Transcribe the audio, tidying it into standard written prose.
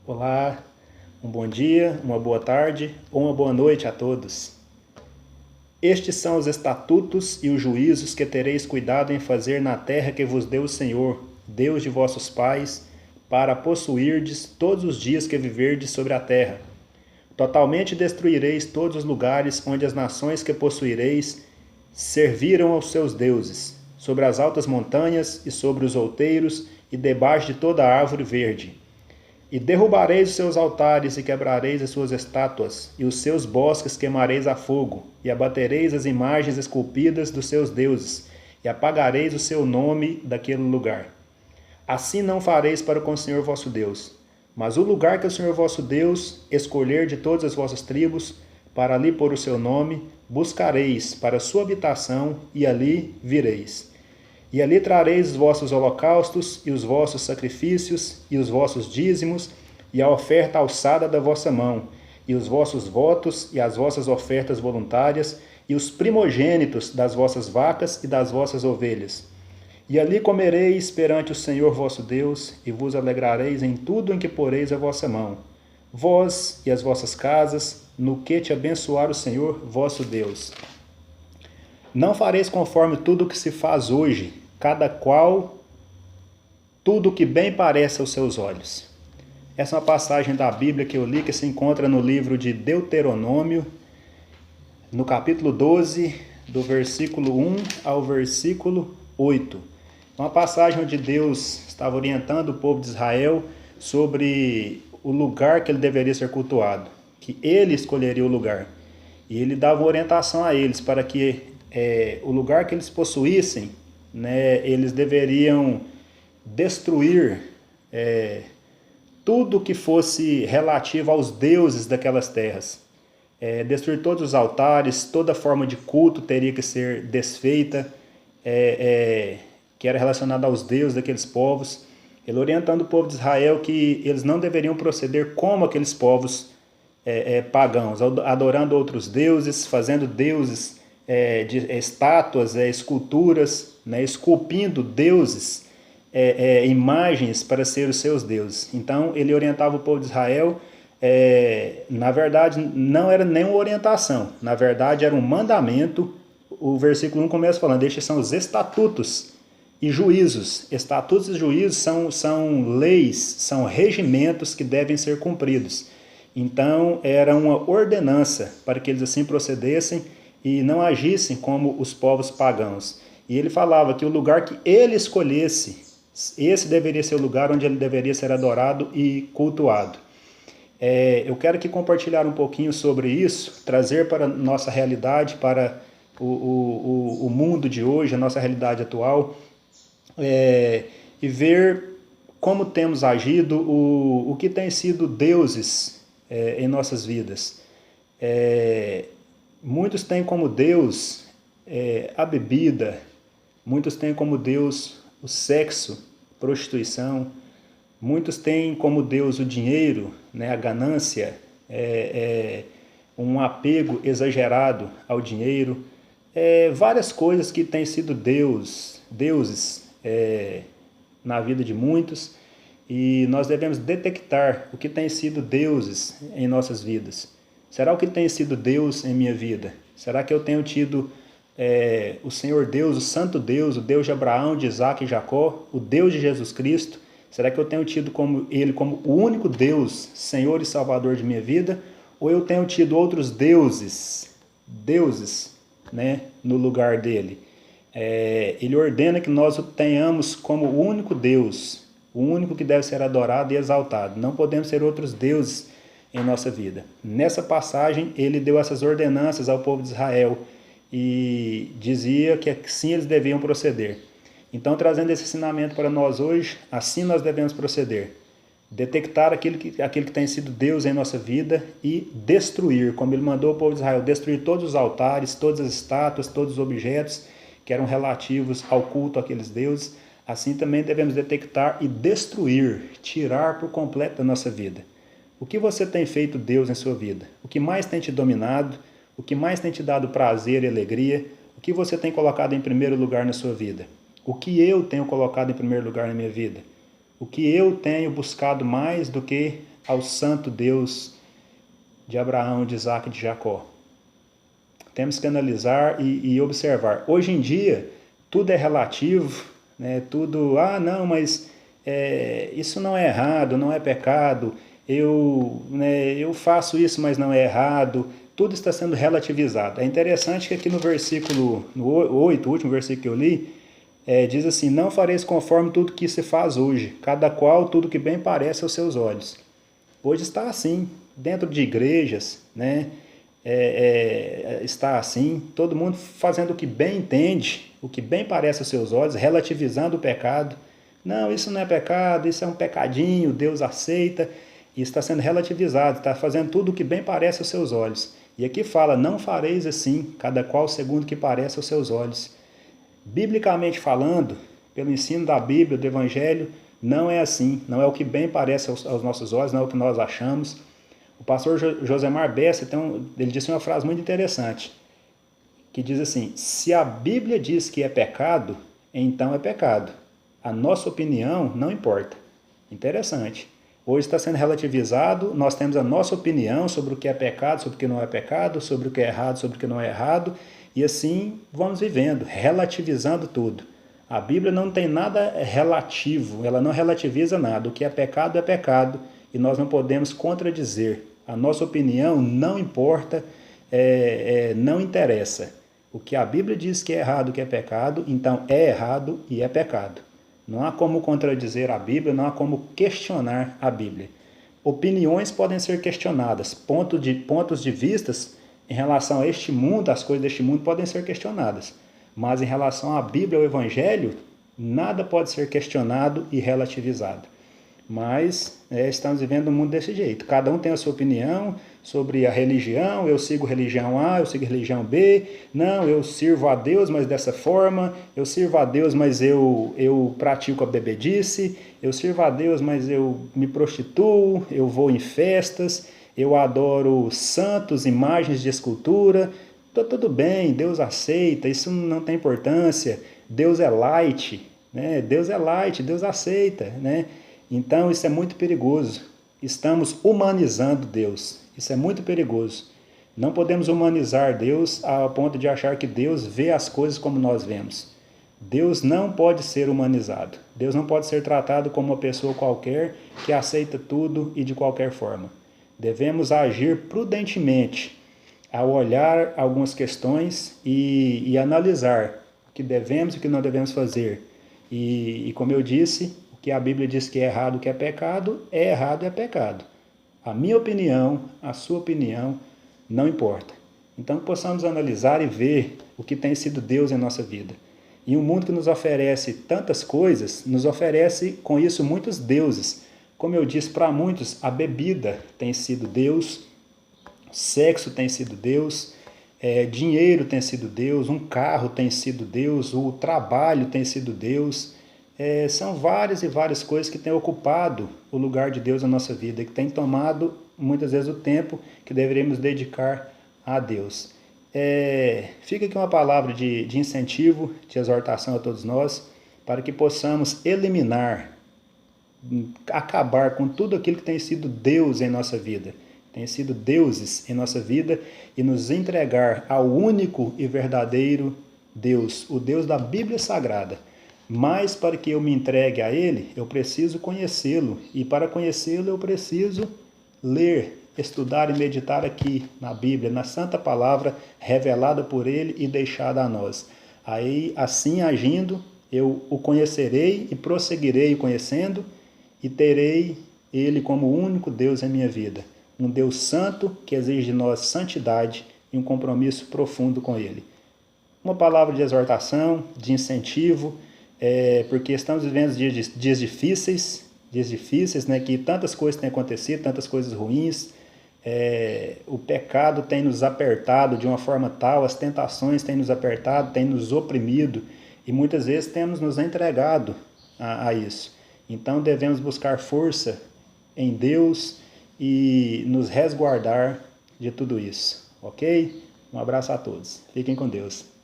Olá, um bom dia, uma boa tarde ou uma boa noite a todos. Estes são os estatutos e os juízos que tereis cuidado em fazer na terra que vos deu o Senhor, Deus de vossos pais, para possuirdes todos os dias que viverdes sobre a terra. Totalmente destruireis todos os lugares onde as nações que possuireis serviram aos seus deuses, sobre as altas montanhas e sobre os outeiros e debaixo de toda árvore verde. E derrubareis os seus altares e quebrareis as suas estátuas, e os seus bosques queimareis a fogo, e abatereis as imagens esculpidas dos seus deuses, e apagareis o seu nome daquele lugar. Assim não fareis para com o Senhor vosso Deus. Mas o lugar que o Senhor vosso Deus escolher de todas as vossas tribos, para ali pôr o seu nome, buscareis para sua habitação, e ali vireis. E ali trareis os vossos holocaustos, e os vossos sacrifícios, e os vossos dízimos, e a oferta alçada da vossa mão, e os vossos votos, e as vossas ofertas voluntárias, e os primogênitos das vossas vacas e das vossas ovelhas. E ali comereis perante o Senhor vosso Deus, e vos alegrareis em tudo em que poreis a vossa mão, vós e as vossas casas, no que te abençoar o Senhor vosso Deus. Não fareis conforme tudo o que se faz hoje, cada qual tudo o que bem parece aos seus olhos. Essa é uma passagem da Bíblia que eu li, que se encontra no livro de Deuteronômio, no capítulo 12, do versículo 1 ao versículo 8. Uma passagem onde Deus estava orientando o povo de Israel sobre o lugar que ele deveria ser cultuado, que ele escolheria o lugar. E ele dava uma orientação a eles para que o lugar que eles possuíssem, né, eles deveriam destruir tudo que fosse relativo aos deuses daquelas terras. Destruir todos os altares, toda forma de culto teria que ser desfeita, que era relacionada aos deuses daqueles povos. Ele orientando o povo de Israel que eles não deveriam proceder como aqueles povos pagãos, adorando outros deuses, fazendo deuses de estátuas, esculturas, né, esculpindo deuses, imagens para ser os seus deuses. Então ele orientava o povo de Israel, na verdade não era nenhuma orientação, na verdade era um mandamento. O versículo 1 começa falando, estes são os estatutos e juízos. Estatutos e juízos são leis, são regimentos que devem ser cumpridos. Então era uma ordenança para que eles assim procedessem e não agissem como os povos pagãos. E ele falava que o lugar que ele escolhesse, esse deveria ser o lugar onde ele deveria ser adorado e cultuado. Eu quero aqui compartilhar um pouquinho sobre isso, trazer para a nossa realidade, para o mundo de hoje, a nossa realidade atual, e ver como temos agido, o que tem sido deuses em nossas vidas. Muitos têm como Deus a bebida, muitos têm como Deus o sexo, prostituição, muitos têm como Deus o dinheiro, né, a ganância, um apego exagerado ao dinheiro, várias coisas que têm sido deuses na vida de muitos, e nós devemos detectar o que tem sido deuses em nossas vidas. Será o que tem sido Deus em minha vida? Será que eu tenho tido o Senhor Deus, o Santo Deus, o Deus de Abraão, de Isaac e Jacó, o Deus de Jesus Cristo? Será que eu tenho tido Ele como o único Deus, Senhor e Salvador de minha vida? Ou eu tenho tido outros deuses, né, no lugar dele? Ele ordena que nós o tenhamos como o único Deus, o único que deve ser adorado e exaltado. Não podemos ser outros deuses em nossa vida. Nessa passagem, ele deu essas ordenanças ao povo de Israel e dizia que assim eles deviam proceder. Então, trazendo esse ensinamento para nós hoje, assim nós devemos proceder. Detectar aquilo que tem sido Deus em nossa vida e destruir, como ele mandou o povo de Israel, destruir todos os altares, todas as estátuas, todos os objetos que eram relativos ao culto àqueles deuses. Assim também devemos detectar e destruir, tirar por completo da nossa vida. O que você tem feito Deus em sua vida? O que mais tem te dominado? O que mais tem te dado prazer e alegria? O que você tem colocado em primeiro lugar na sua vida? O que eu tenho colocado em primeiro lugar na minha vida? O que eu tenho buscado mais do que ao santo Deus de Abraão, de Isaac e de Jacó. Temos que analisar e observar. Hoje em dia, tudo é relativo, né? Tudo, não, mas isso não é errado, não é pecado, eu faço isso, mas não é errado. Tudo está sendo relativizado. É interessante que aqui no versículo 8, o último versículo que eu li, diz assim: não fareis conforme tudo que se faz hoje, cada qual tudo que bem parece aos seus olhos. Hoje está assim, dentro de igrejas, né? Está assim, todo mundo fazendo o que bem entende, o que bem parece aos seus olhos, relativizando o pecado. Não, isso não é pecado, isso é um pecadinho, Deus aceita. E está sendo relativizado, está fazendo tudo o que bem parece aos seus olhos. E aqui fala: não fareis assim, cada qual segundo o que parece aos seus olhos. Biblicamente falando, pelo ensino da Bíblia, do Evangelho, não é assim, não é o que bem parece aos nossos olhos, não é o que nós achamos. O pastor Josemar Bessa, ele disse uma frase muito interessante, que diz assim: se a Bíblia diz que é pecado, então é pecado. A nossa opinião não importa. Interessante. Hoje está sendo relativizado, nós temos a nossa opinião sobre o que é pecado, sobre o que não é pecado, sobre o que é errado, sobre o que não é errado, e assim vamos vivendo, relativizando tudo. A Bíblia não tem nada relativo, ela não relativiza nada. O que é pecado, e nós não podemos contradizer. A nossa opinião não importa, não interessa. O que a Bíblia diz que é errado, que é pecado, então é errado e é pecado. Não há como contradizer a Bíblia, não há como questionar a Bíblia. Opiniões podem ser questionadas, pontos de vistas em relação a este mundo, as coisas deste mundo podem ser questionadas. Mas em relação à Bíblia, ao Evangelho, nada pode ser questionado e relativizado. Mas estamos vivendo um mundo desse jeito. Cada um tem a sua opinião sobre a religião. Eu sigo religião A, eu sigo religião B. Não, eu sirvo a Deus, mas dessa forma. Eu sirvo a Deus, mas eu pratico a bebedice. Eu sirvo a Deus, mas eu me prostituo. Eu vou em festas. Eu adoro santos, imagens de escultura. Tudo bem, Deus aceita. Isso não tem importância. Deus é light, né? Deus é light, Deus aceita, né? Então isso é muito perigoso. Estamos humanizando Deus. Isso é muito perigoso. Não podemos humanizar Deus ao ponto de achar que Deus vê as coisas como nós vemos. Deus não pode ser humanizado. Deus não pode ser tratado como uma pessoa qualquer que aceita tudo e de qualquer forma. Devemos agir prudentemente ao olhar algumas questões e analisar o que devemos e o que não devemos fazer. E como eu disse, que a Bíblia diz que é errado, que é pecado, é errado, é pecado. A minha opinião, a sua opinião, não importa. Então, possamos analisar e ver o que tem sido Deus em nossa vida. E um mundo que nos oferece tantas coisas, nos oferece com isso muitos deuses. Como eu disse, para muitos, a bebida tem sido Deus, sexo tem sido Deus, dinheiro tem sido Deus, um carro tem sido Deus, o trabalho tem sido Deus. São várias e várias coisas que têm ocupado o lugar de Deus na nossa vida, que têm tomado muitas vezes o tempo que deveríamos dedicar a Deus. Fica aqui uma palavra de incentivo, de exortação a todos nós, para que possamos eliminar, acabar com tudo aquilo que tem sido Deus em nossa vida, tem sido deuses em nossa vida, e nos entregar ao único e verdadeiro Deus, o Deus da Bíblia Sagrada. Mas para que eu me entregue a Ele, eu preciso conhecê-lo. E para conhecê-lo, eu preciso ler, estudar e meditar aqui na Bíblia, na Santa Palavra revelada por Ele e deixada a nós. Aí, assim agindo, eu o conhecerei e prosseguirei conhecendo e terei Ele como o único Deus em minha vida. Um Deus santo que exige de nós santidade e um compromisso profundo com Ele. Uma palavra de exortação, de incentivo, porque estamos vivendo dias difíceis, né, que tantas coisas têm acontecido, tantas coisas ruins, o pecado tem nos apertado de uma forma tal, as tentações têm nos apertado, têm nos oprimido, e muitas vezes temos nos entregado a isso. Então devemos buscar força em Deus e nos resguardar de tudo isso, ok? Um abraço a todos, fiquem com Deus.